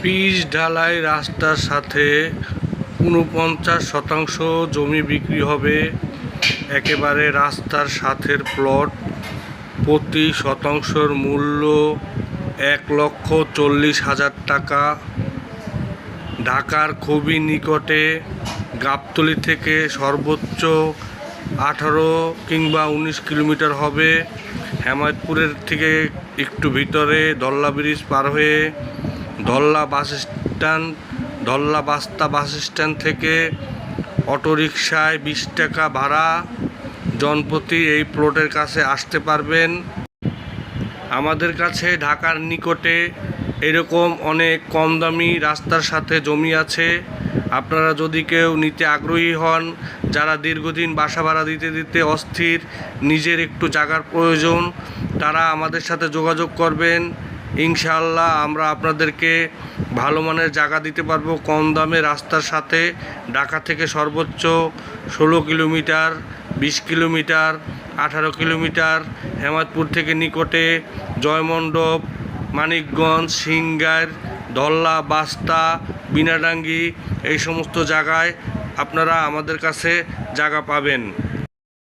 Pitch ঢালাই রাস্তার সাথে ৪৯% জমি বিক্রি হবে। একেবারে রাস্তার সাথের প্লট। প্রতি শতাংশের মূল্য ১,৪০,০০০ টাকা। ঢাকার খুবই নিকটে। গাবতলী থেকে সর্বোচ্চ ১৮ কিংবা ১৯ কিলোমিটার হবে। হেমায়েতপুরের থেকে একটু ভিতরে ধল্লা ব্রিজ পার হয়ে ধল্লা বাস্তা বাস স্ট্যান্ড থেকে অটোরিকশায় ২০ টাকা ভাড়া জনপ্রতি এই প্লটের কাছে আসতে পারবেন। আমাদের কাছে ঢাকার নিকটে এরকম অনেক কম দামি রাস্তার সাথে জমি আছে। আপনারা যদি কেউ নিতে আগ্রহী হন, যারা দীর্ঘদিন বাসা ভাড়া দিতে দিতে অস্থির, নিজের একটু জায়গার প্রয়োজন, তারা আমাদের সাথে যোগাযোগ করবেন। ইনশাআল্লাহ আমরা আপনাদেরকে ভালো মানের জায়গা দিতে পারবো কম দামে রাস্তার সাথে। ঢাকা থেকে সর্বোচ্চ ১৬ কিলোমিটার, ২০ কিলোমিটার, ১৮ কিলোমিটার। হেমায়েতপুর থেকে নিকটে জয়মণ্ডপ, মানিকগঞ্জ, সিংগাইর, ধল্লা, বাস্তা, বিনাডাঙ্গি এই সমস্ত জায়গায় আপনারা আমাদের কাছে জায়গা পাবেন।